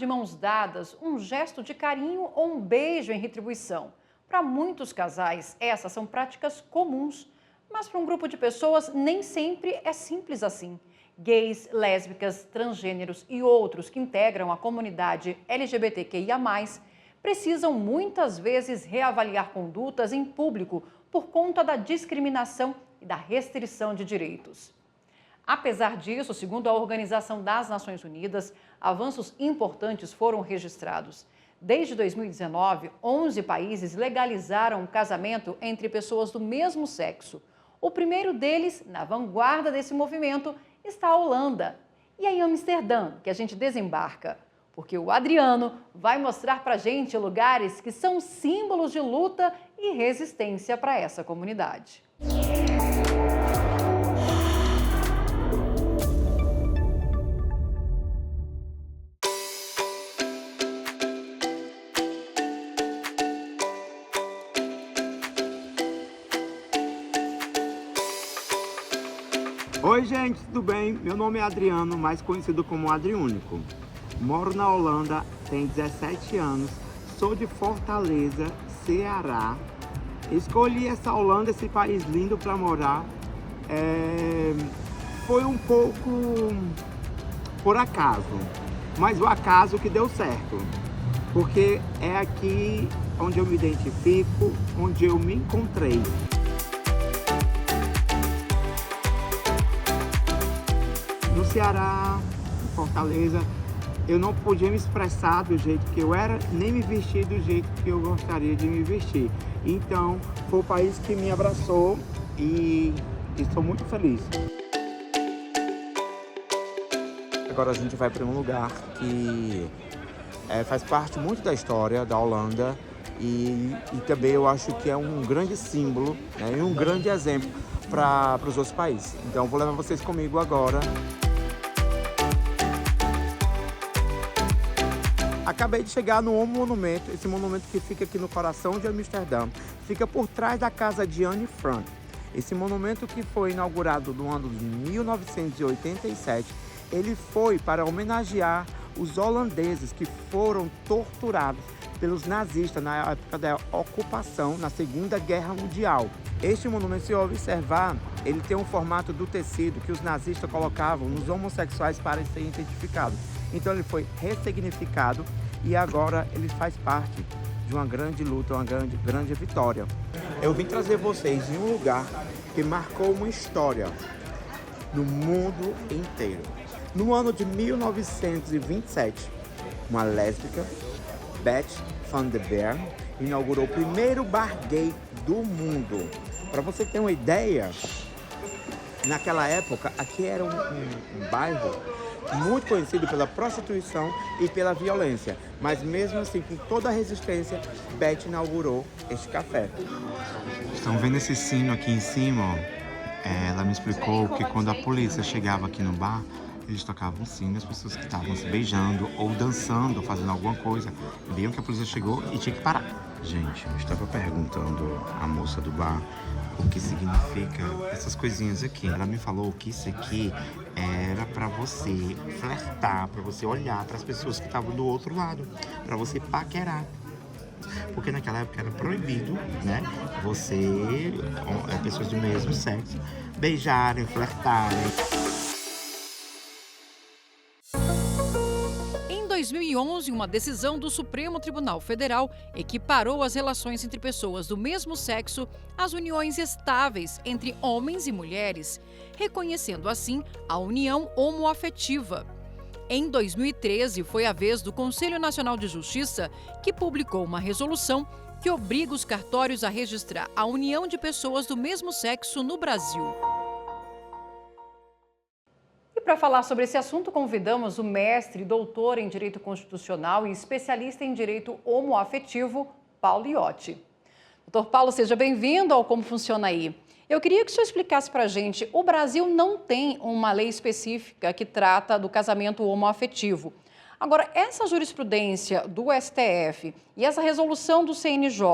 de mãos dadas um gesto de carinho ou um beijo em retribuição. Para muitos casais, essas são práticas comuns, mas para um grupo de pessoas nem sempre é simples assim. Gays, lésbicas, transgêneros e outros que integram a comunidade LGBTQIA+, precisam muitas vezes reavaliar condutas em público por conta da discriminação e da restrição de direitos. Apesar disso, segundo a Organização das Nações Unidas, avanços importantes foram registrados. Desde 2019, 11 países legalizaram o casamento entre pessoas do mesmo sexo. O primeiro deles, na vanguarda desse movimento, está a Holanda. E é em Amsterdã que a gente desembarca, porque o Adriano vai mostrar pra gente lugares que são símbolos de luta e resistência para essa comunidade. Oi gente, tudo bem? Meu nome é Adriano, mais conhecido como Adriúnico. Moro na Holanda, tenho 17 anos, sou de Fortaleza, Ceará. Escolhi essa Holanda, esse país lindo para morar. Foi um pouco por acaso, mas o acaso que deu certo. Porque é aqui onde eu me identifico, onde eu me encontrei. No Ceará, em Fortaleza, eu não podia me expressar do jeito que eu era, nem me vestir do jeito que eu gostaria de me vestir. Então, foi o país que me abraçou e estou muito feliz. Agora a gente vai para um lugar que faz parte muito da história da Holanda e também eu acho que é um grande símbolo, né, e um grande exemplo para os outros países. Então, vou levar vocês comigo agora. Acabei de chegar no Homo Monumento, esse monumento que fica aqui no coração de Amsterdã. Fica por trás da casa de Anne Frank. Esse monumento que foi inaugurado no ano de 1987, ele foi para homenagear os holandeses que foram torturados pelos nazistas na época da ocupação, na Segunda Guerra Mundial. Este monumento, se observar, ele tem um formato do tecido que os nazistas colocavam nos homossexuais para serem identificados. Então ele foi ressignificado e agora ele faz parte de uma grande luta, uma grande vitória. Eu vim trazer vocês em um lugar que marcou uma história no mundo inteiro. No ano de 1927, uma lésbica, Beth van der Berg, inaugurou o primeiro bar gay do mundo. Para você ter uma ideia, naquela época, aqui era um bairro muito conhecido pela prostituição e pela violência. Mas mesmo assim, com toda a resistência, Beth inaugurou este café. Estão vendo esse sino aqui em cima? Ó? Ela me explicou que quando a polícia chegava aqui no bar, eles tocavam sino, as pessoas que estavam se beijando ou dançando, fazendo alguma coisa, viam que a polícia chegou e tinha que parar. Gente, eu estava perguntando à moça do bar o que significa essas coisinhas aqui. Ela me falou que isso aqui era para você flertar, para você olhar para as pessoas que estavam do outro lado, para você paquerar. Porque naquela época era proibido, né? Pessoas do mesmo sexo, beijarem, flertarem. Em 2011, uma decisão do Supremo Tribunal Federal equiparou as relações entre pessoas do mesmo sexo às uniões estáveis entre homens e mulheres, reconhecendo assim a união homoafetiva. Em 2013, foi a vez do Conselho Nacional de Justiça, que publicou uma resolução que obriga os cartórios a registrar a união de pessoas do mesmo sexo no Brasil. E para falar sobre esse assunto, convidamos o mestre, doutor em Direito Constitucional e especialista em Direito Homoafetivo, Paulo Iotti. Doutor Paulo, seja bem-vindo ao Como Funciona Aí. Eu queria que o senhor explicasse para a gente, o Brasil não tem uma lei específica que trata do casamento homoafetivo. Agora, essa jurisprudência do STF e essa resolução do CNJ,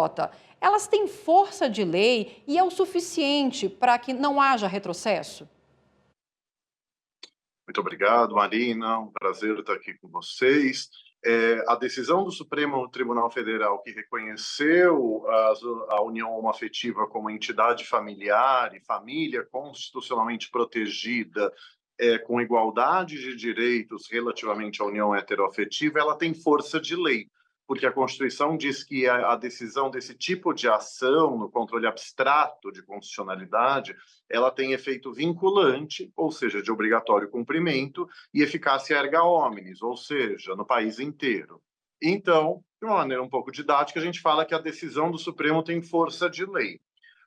elas têm força de lei e é o suficiente para que não haja retrocesso? Muito obrigado, Marina. Um prazer estar aqui com vocês. A decisão do Supremo Tribunal Federal que reconheceu a união homoafetiva como entidade familiar e família constitucionalmente protegida, com igualdade de direitos relativamente à união heteroafetiva, ela tem força de lei, porque a Constituição diz que a decisão desse tipo de ação, no controle abstrato de constitucionalidade, ela tem efeito vinculante, ou seja, de obrigatório cumprimento, e eficácia erga omnes, ou seja, no país inteiro. Então, de uma maneira um pouco didática, a gente fala que a decisão do Supremo tem força de lei.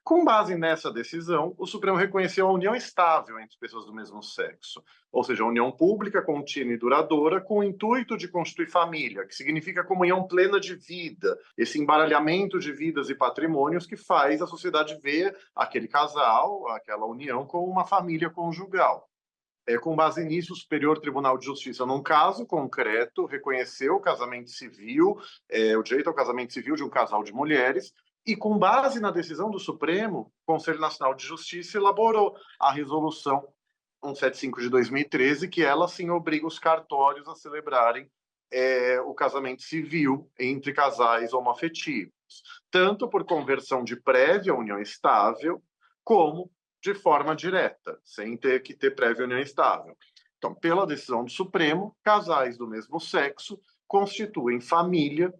Com base nessa decisão, o Supremo reconheceu a união estável entre pessoas do mesmo sexo, ou seja, a união pública, contínua e duradoura, com o intuito de constituir família, que significa comunhão plena de vida, esse embaralhamento de vidas e patrimônios que faz a sociedade ver aquele casal, aquela união, como uma família conjugal. Com base nisso, o Superior Tribunal de Justiça, num caso concreto, reconheceu o casamento civil, o direito ao casamento civil de um casal de mulheres, e, com base na decisão do Supremo, o Conselho Nacional de Justiça elaborou a Resolução 175 de 2013, que ela, sim, obriga os cartórios a celebrarem o casamento civil entre casais homoafetivos, tanto por conversão de prévia união estável, como de forma direta, sem ter que ter prévia união estável. Então, pela decisão do Supremo, casais do mesmo sexo constituem família,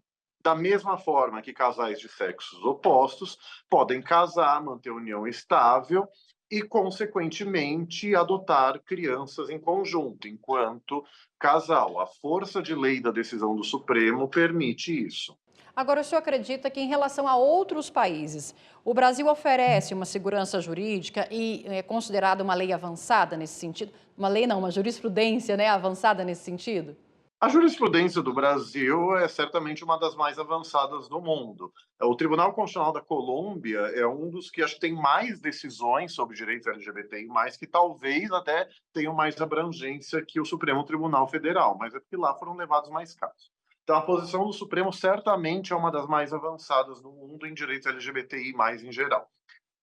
da mesma forma que casais de sexos opostos podem casar, manter união estável e, consequentemente, adotar crianças em conjunto, enquanto casal. A força de lei da decisão do Supremo permite isso. Agora, o senhor acredita que, em relação a outros países, o Brasil oferece uma segurança jurídica e é considerado uma lei avançada nesse sentido? Uma lei não, uma jurisprudência, né, avançada nesse sentido? A jurisprudência do Brasil é certamente uma das mais avançadas do mundo. O Tribunal Constitucional da Colômbia é um dos que acho que tem mais decisões sobre direitos LGBTI, mais que talvez até tenham mais abrangência que o Supremo Tribunal Federal, mas é porque lá foram levados mais casos. Então, a posição do Supremo certamente é uma das mais avançadas do mundo em direitos LGBTI, mais em geral.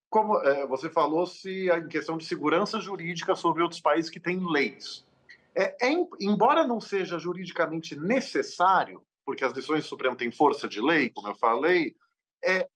Como você falou-se em questão de segurança jurídica sobre outros países que têm leis. Embora não seja juridicamente necessário, porque as decisões do Supremo têm força de lei, como eu falei, é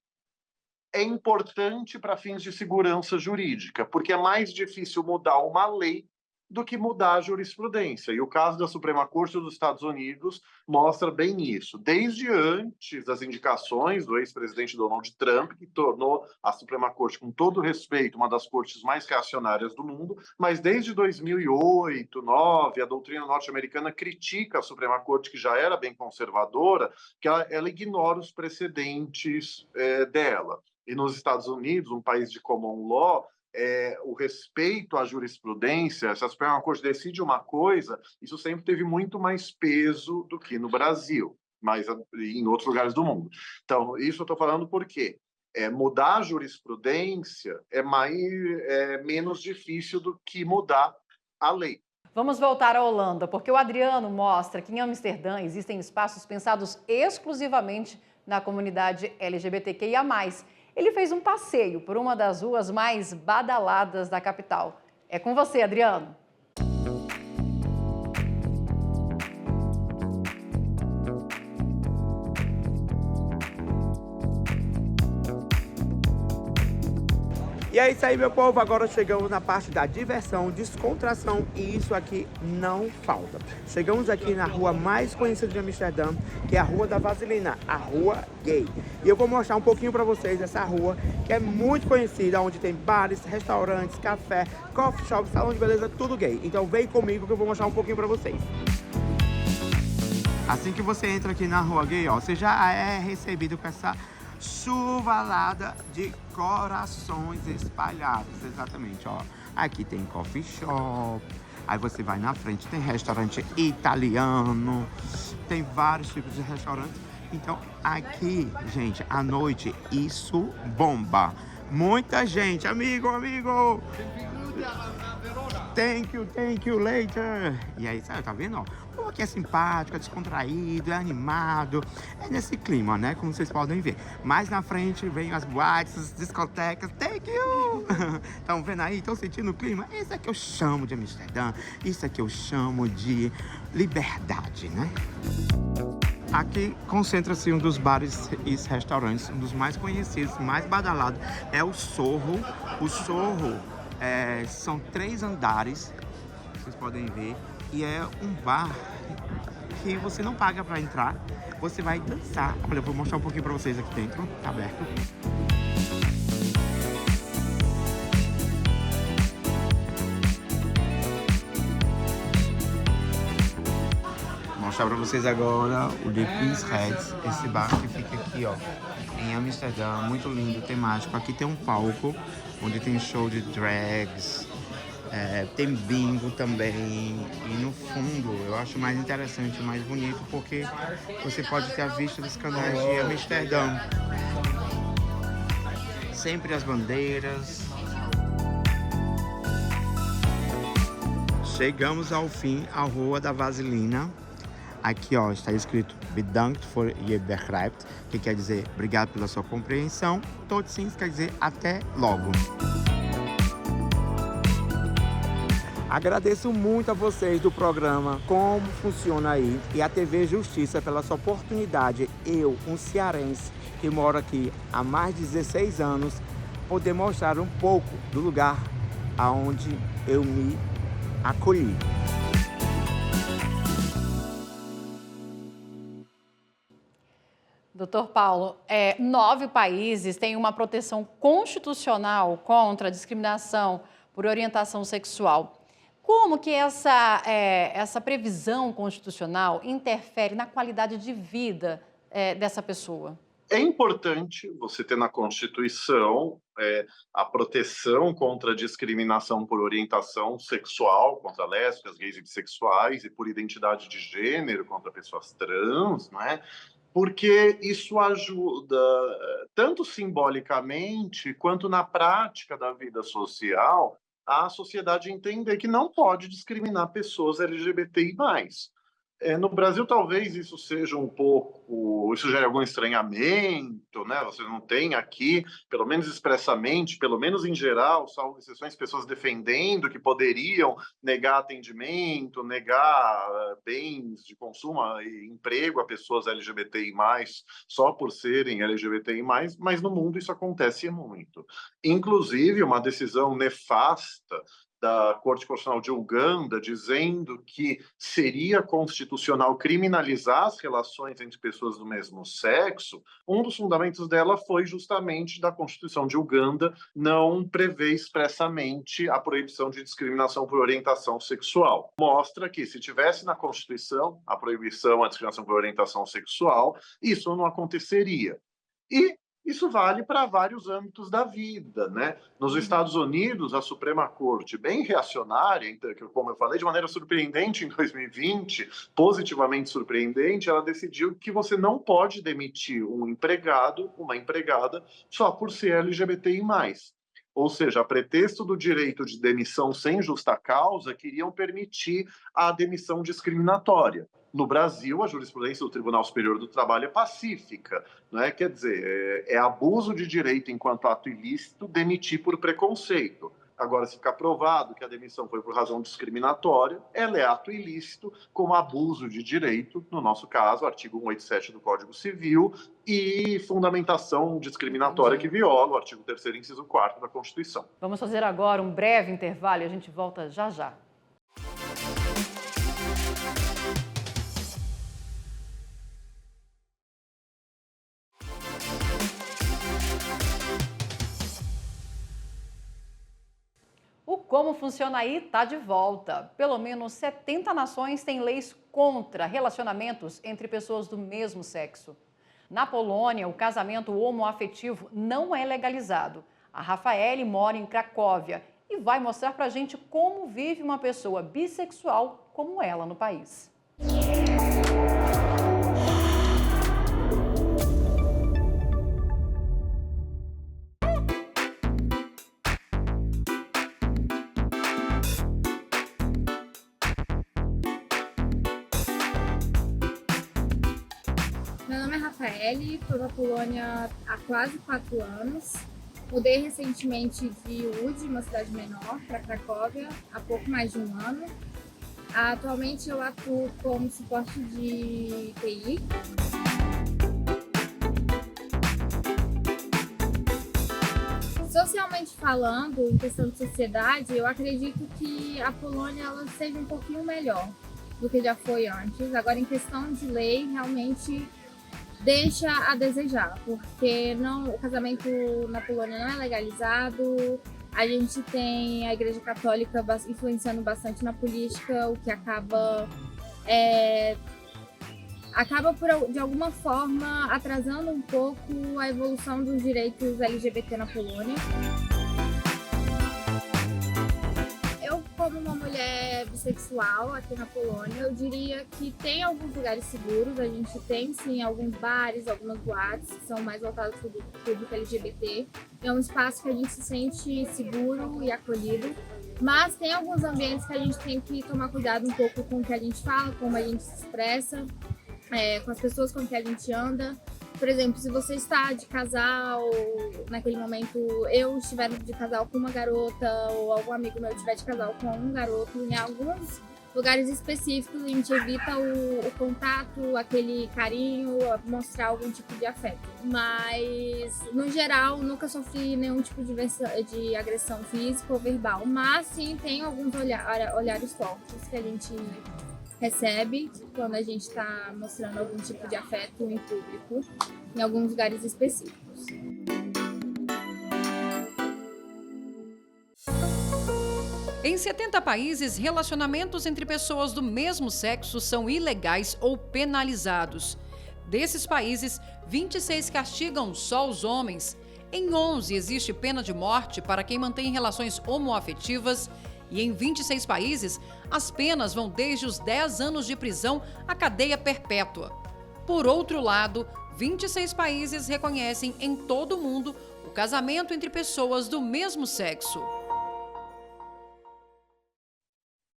importante para fins de segurança jurídica, porque é mais difícil mudar uma lei do que mudar a jurisprudência. E o caso da Suprema Corte dos Estados Unidos mostra bem isso. Desde antes das indicações do ex-presidente Donald Trump, que tornou a Suprema Corte, com todo respeito, uma das cortes mais reacionárias do mundo, mas desde 2008, 2009, a doutrina norte-americana critica a Suprema Corte, que já era bem conservadora, que ela ignora os precedentes dela. E nos Estados Unidos, um país de common law, o respeito à jurisprudência, se a Suprema Corte decide uma coisa, isso sempre teve muito mais peso do que no Brasil, mas em outros lugares do mundo. Então, isso eu estou falando porque mudar a jurisprudência é menos difícil do que mudar a lei. Vamos voltar à Holanda, porque o Adriano mostra que em Amsterdã existem espaços pensados exclusivamente na comunidade LGBTQIA+. Ele fez um passeio por uma das ruas mais badaladas da capital. É com você, Adriano. E é isso aí, meu povo. Agora chegamos na parte da diversão, descontração, e isso aqui não falta. Chegamos aqui na rua mais conhecida de Amsterdã, que é a Rua da Vaselina, a Rua Gay. E eu vou mostrar um pouquinho pra vocês essa rua, que é muito conhecida, onde tem bares, restaurantes, café, coffee shop, salão de beleza, tudo gay. Então vem comigo que eu vou mostrar um pouquinho pra vocês. Assim que você entra aqui na Rua Gay, ó, você já é recebido com essa chuvalada de corações espalhados, exatamente, ó. Aqui tem coffee shop, aí você vai na frente, tem restaurante italiano, tem vários tipos de restaurantes. Então, aqui, gente, à noite, isso bomba. Muita gente, amigo. Thank you, later. E aí, tá vendo, ó? povo aqui é simpático, é descontraído, é animado. É nesse clima, né? Como vocês podem ver. Mais na frente vem as boates, as discotecas. Thank you! Estão vendo aí? Estão sentindo o clima? Isso é que eu chamo de Amsterdã. Isso é que eu chamo de liberdade, né? Aqui concentra-se um dos bares e restaurantes, um dos mais conhecidos, mais badalados, é o Sorro. O Sorro são 3 andares, vocês podem ver, e é um bar que você não paga para entrar, você vai dançar. Olha, eu vou mostrar um pouquinho para vocês aqui dentro, tá aberto. Vou mostrar pra vocês agora o The Queen's Heads, esse bar que fica aqui, ó, em Amsterdã, muito lindo, temático. Aqui tem um palco, onde tem show de drags, tem bingo também, e no fundo, eu acho mais interessante, mais bonito, porque você pode ter a vista dos canais de Amsterdã. Sempre as bandeiras. Chegamos ao fim, à Rua da Vaselina. Aqui, ó, está escrito Bedankt voor je begrijpt, que quer dizer obrigado pela sua compreensão. Tot ziens quer dizer até logo. Agradeço muito a vocês do programa Como Funciona Aí e a TV Justiça pela sua oportunidade. Eu, um cearense que moro aqui há mais de 16 anos, poder mostrar um pouco do lugar aonde eu me acolhi. Doutor Paulo, 9 países têm uma proteção constitucional contra a discriminação por orientação sexual. Como que essa previsão constitucional interfere na qualidade de vida dessa pessoa? É importante você ter na Constituição a proteção contra a discriminação por orientação sexual, contra lésbicas, gays e bissexuais, e por identidade de gênero, contra pessoas trans, né? Porque isso ajuda, tanto simbolicamente quanto na prática da vida social, a sociedade entender que não pode discriminar pessoas LGBTI+. No Brasil, talvez isso seja isso gere algum estranhamento, né? Você não tem aqui, pelo menos expressamente, pelo menos em geral, salvo exceções, pessoas defendendo que poderiam negar atendimento, negar bens de consumo e emprego a pessoas LGBTI+, só por serem LGBTI+, mas no mundo isso acontece muito. Inclusive, uma decisão nefasta da Corte Constitucional de Uganda, dizendo que seria constitucional criminalizar as relações entre pessoas do mesmo sexo, um dos fundamentos dela foi justamente da Constituição de Uganda não prever expressamente a proibição de discriminação por orientação sexual. Mostra que, se tivesse na Constituição a proibição à discriminação por orientação sexual, isso não aconteceria. E isso vale para vários âmbitos da vida, né? Nos Estados Unidos, a Suprema Corte, bem reacionária, como eu falei, de maneira surpreendente em 2020, positivamente surpreendente, ela decidiu que você não pode demitir um empregado, uma empregada, só por ser LGBTI+. Ou seja, a pretexto do direito de demissão sem justa causa, queriam permitir a demissão discriminatória. No Brasil, a jurisprudência do Tribunal Superior do Trabalho é pacífica, não é? Quer dizer, é abuso de direito enquanto ato ilícito demitir por preconceito. Agora, se ficar provado que a demissão foi por razão discriminatória, ela é ato ilícito como abuso de direito, no nosso caso, artigo 187 do Código Civil, e fundamentação discriminatória que viola o artigo 3º, inciso 4º da Constituição. Vamos fazer agora um breve intervalo e a gente volta já já. O Como Funciona Aí está de volta. Pelo menos 70 nações têm leis contra relacionamentos entre pessoas do mesmo sexo. Na Polônia, o casamento homoafetivo não é legalizado. A Rafaele mora em Cracóvia e vai mostrar pra gente como vive uma pessoa bissexual como ela no país. Rafaele, estou na Polônia há quase 4 anos. Mudei recentemente de Łódź, uma cidade menor, para Cracóvia, há pouco mais de um ano. Atualmente eu atuo como suporte de TI. Socialmente falando, em questão de sociedade, eu acredito que a Polônia ela seja um pouquinho melhor do que já foi antes. Agora, em questão de lei, realmente deixa a desejar, porque o casamento na Polônia não é legalizado. A gente tem a Igreja Católica influenciando bastante na política, o que acaba de alguma forma atrasando um pouco a evolução dos direitos LGBT na Polônia. Eu, como uma mulher bissexual aqui na Polônia, eu diria que tem alguns lugares seguros. A gente tem sim alguns bares, algumas boates que são mais voltados para o público LGBT. É um espaço que a gente se sente seguro e acolhido. Mas tem alguns ambientes que a gente tem que tomar cuidado um pouco com o que a gente fala, como a gente se expressa, com as pessoas com que a gente anda. Por exemplo, se você está de casal, naquele momento eu estiver de casal com uma garota ou algum amigo meu estiver de casal com um garoto, em alguns lugares específicos a gente evita o contato, aquele carinho, mostrar algum tipo de afeto. Mas, no geral, nunca sofri nenhum tipo de agressão física ou verbal. Mas sim, tem alguns olhares fortes que a gente recebe quando a gente está mostrando algum tipo de afeto em público, em alguns lugares específicos. Em 70 países, relacionamentos entre pessoas do mesmo sexo são ilegais ou penalizados. Desses países, 26 castigam só os homens. Em 11 existe pena de morte para quem mantém relações homoafetivas. E em 26 países, as penas vão desde os 10 anos de prisão à cadeia perpétua. Por outro lado, 26 países reconhecem em todo o mundo o casamento entre pessoas do mesmo sexo.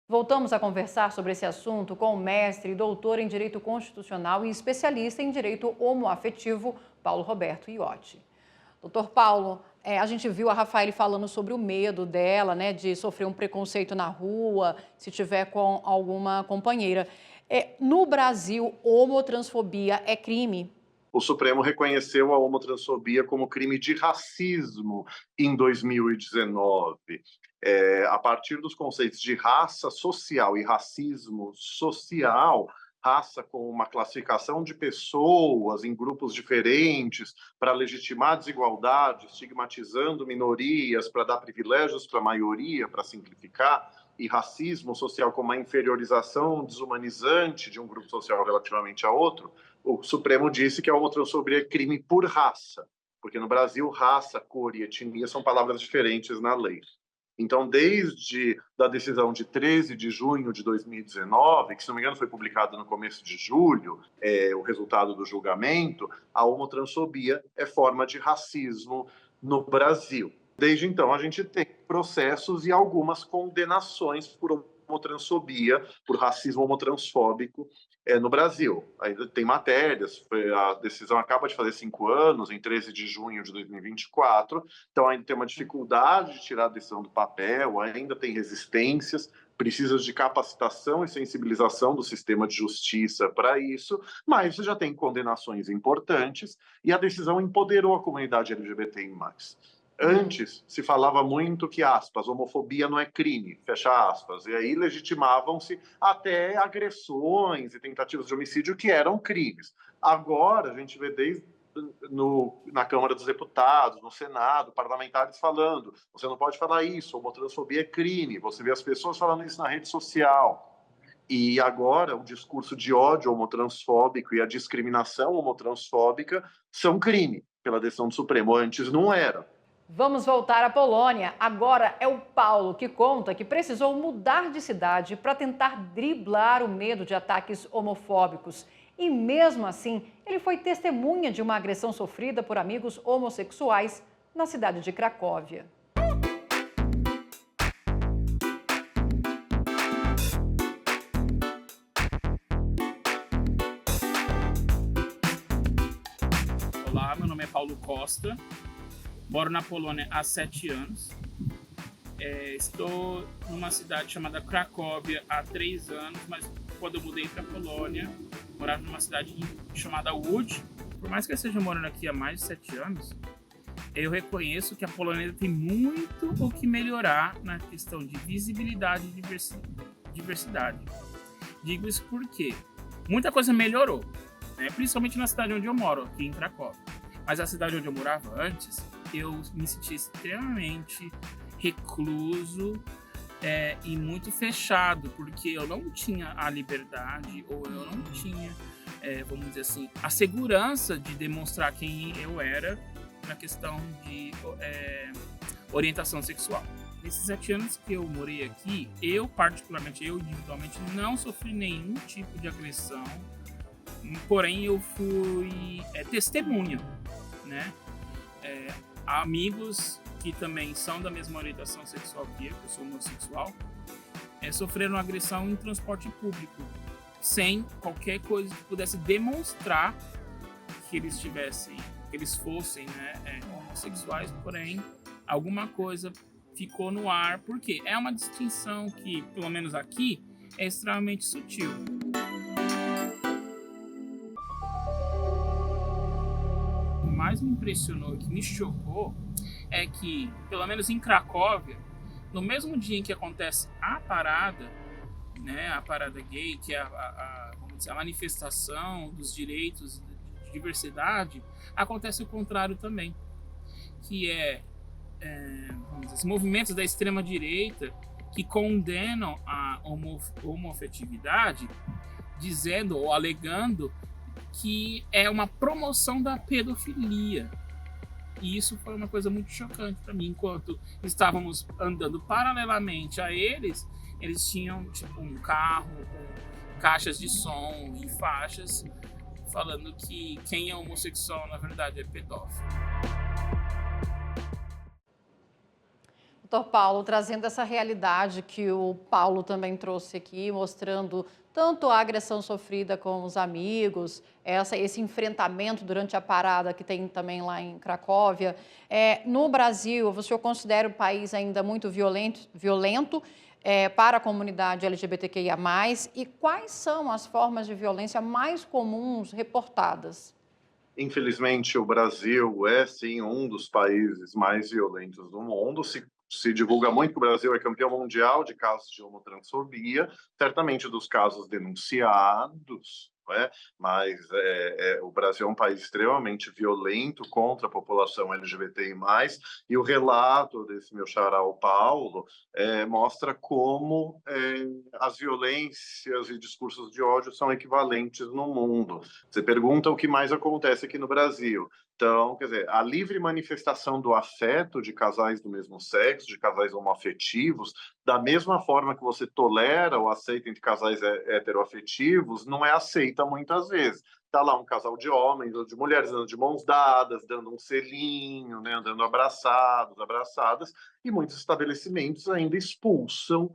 Voltamos a conversar sobre esse assunto com o mestre e doutor em Direito Constitucional e especialista em Direito Homoafetivo, Paulo Roberto Iotti. Doutor Paulo, a gente viu a Rafaele falando sobre o medo dela, né, de sofrer um preconceito na rua, se tiver com alguma companheira. No Brasil, homotransfobia é crime? O Supremo reconheceu a homotransfobia como crime de racismo em 2019. A partir dos conceitos de raça social e racismo social, raça como uma classificação de pessoas em grupos diferentes para legitimar desigualdade, estigmatizando minorias, para dar privilégios para a maioria, para simplificar, e racismo social como a inferiorização desumanizante de um grupo social relativamente a outro, o Supremo disse que a homotransfobia é crime por raça, porque no Brasil raça, cor e etnia são palavras diferentes na lei. Então, desde a decisão de 13 de junho de 2019, que, se não me engano, foi publicada no começo de julho, o resultado do julgamento, a homotransfobia é forma de racismo no Brasil. Desde então, a gente tem processos e algumas condenações por homotransfobia, por racismo homotransfóbico no Brasil. Ainda tem matérias, a decisão acaba de fazer 5 anos, em 13 de junho de 2024, então ainda tem uma dificuldade de tirar a decisão do papel, ainda tem resistências, precisa de capacitação e sensibilização do sistema de justiça para isso, mas já tem condenações importantes e a decisão empoderou a comunidade LGBTI+. Antes, se falava muito que, aspas, homofobia não é crime, fecha aspas, e aí legitimavam-se até agressões e tentativas de homicídio que eram crimes. Agora, a gente vê desde na Câmara dos Deputados, no Senado, parlamentares falando, você não pode falar isso, homotransfobia é crime, você vê as pessoas falando isso na rede social. E agora, o discurso de ódio homotransfóbico e a discriminação homotransfóbica são crime, pela decisão do Supremo. Antes não era. Vamos voltar à Polônia. Agora é o Paulo que conta que precisou mudar de cidade para tentar driblar o medo de ataques homofóbicos. E mesmo assim, ele foi testemunha de uma agressão sofrida por amigos homossexuais na cidade de Cracóvia. Olá, meu nome é Paulo Costa, moro na Polônia há 7 anos. Estou numa cidade chamada Cracóvia há 3 anos, mas quando eu mudei para a Polônia, morava numa cidade chamada Łódź. Por mais que eu esteja morando aqui há mais de 7 anos, eu reconheço que a Polônia tem muito o que melhorar na questão de visibilidade e diversidade. Digo isso porque muita coisa melhorou, né? Principalmente na cidade onde eu moro, aqui em Cracóvia. Mas a cidade onde eu morava antes, eu me sentia extremamente recluso e muito fechado, porque eu não tinha a liberdade, ou eu não tinha, vamos dizer assim, a segurança de demonstrar quem eu era na questão de orientação sexual. Nesses 7 anos que eu morei aqui, eu individualmente, não sofri nenhum tipo de agressão, porém eu fui testemunha, né? Amigos que também são da mesma orientação sexual que eu sou homossexual, sofreram agressão em transporte público, sem qualquer coisa que pudesse demonstrar que eles fossem, né, homossexuais, porém alguma coisa ficou no ar, porque é uma distinção que, pelo menos aqui, é extremamente sutil. O que mais me impressionou, que me chocou, é que, pelo menos em Cracóvia, no mesmo dia em que acontece a parada, né, a parada gay, que é vamos dizer, a manifestação dos direitos de diversidade, acontece o contrário também, que vamos dizer, movimentos da extrema-direita que condenam a homoafetividade, dizendo ou alegando que é uma promoção da pedofilia. E isso foi uma coisa muito chocante para mim. Enquanto estávamos andando paralelamente a eles tinham tipo um carro com caixas de som e faixas falando que quem é homossexual na verdade é pedófilo. Doutor Paulo, trazendo essa realidade que o Paulo também trouxe aqui, mostrando tanto a agressão sofrida com os amigos, esse enfrentamento durante a parada que tem também lá em Cracóvia. No Brasil, o senhor considera o país ainda muito violento para a comunidade LGBTQIA+, e quais são as formas de violência mais comuns reportadas? Infelizmente, o Brasil é, sim, um dos países mais violentos do mundo. Se divulga muito que o Brasil é campeão mundial de casos de homotransfobia, certamente dos casos denunciados, não é? Mas o Brasil é um país extremamente violento contra a população LGBTI+, e o relato desse meu xará, o Paulo, mostra como as violências e discursos de ódio são equivalentes no mundo. Você pergunta o que mais acontece aqui no Brasil. Então, quer dizer, a livre manifestação do afeto de casais do mesmo sexo, de casais homoafetivos, da mesma forma que você tolera ou aceita entre casais heteroafetivos, não é aceita muitas vezes. Está lá um casal de homens ou de mulheres andando de mãos dadas, dando um selinho, né, andando abraçados, abraçadas, e muitos estabelecimentos ainda expulsam,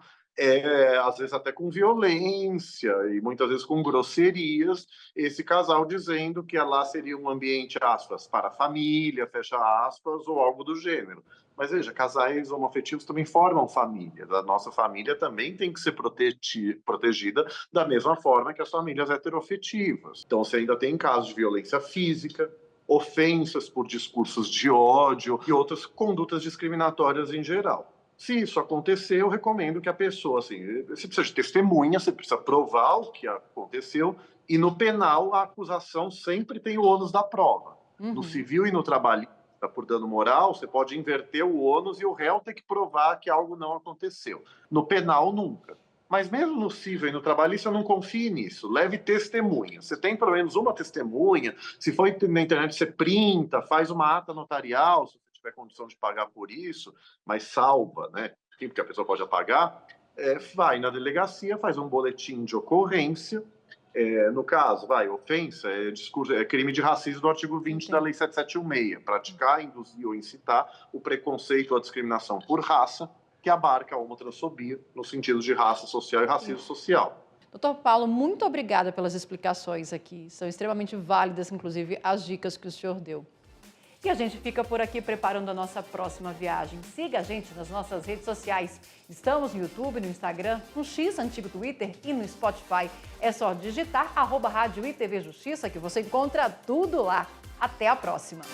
às vezes até com violência e muitas vezes com grosserias, esse casal dizendo que lá seria um ambiente, aspas, para a família, fecha aspas, ou algo do gênero. Mas veja, casais homoafetivos também formam famílias. A nossa família também tem que ser protegida da mesma forma que as famílias heteroafetivas. Então, você ainda tem casos de violência física, ofensas por discursos de ódio e outras condutas discriminatórias em geral. Se isso acontecer, eu recomendo que a pessoa, assim, você precisa de testemunha, você precisa provar o que aconteceu, e no penal a acusação sempre tem o ônus da prova. No civil e no trabalhista, por dano moral, você pode inverter o ônus e o réu ter que provar que algo não aconteceu. No penal, nunca. Mas mesmo no civil e no trabalhista, eu não confie nisso. Leve testemunha. Você tem pelo menos uma testemunha. Se for na internet, você printa, faz uma ata notarial, se você tiver condição de pagar por isso, mas salva, né? Porque a pessoa pode apagar. Vai na delegacia, faz um boletim de ocorrência. No caso, ofensa, é crime de racismo do artigo 20 da Lei 7716, praticar, induzir ou incitar o preconceito ou a discriminação por raça, que abarca a homotransfobia no sentido de raça social e racismo social. Doutor Paulo, muito obrigada pelas explicações aqui. São extremamente válidas, inclusive, as dicas que o senhor deu. E a gente fica por aqui preparando a nossa próxima viagem. Siga a gente nas nossas redes sociais. Estamos no YouTube, no Instagram, no X, antigo Twitter, e no Spotify. É só digitar @Rádio e TV Justiça que você encontra tudo lá. Até a próxima!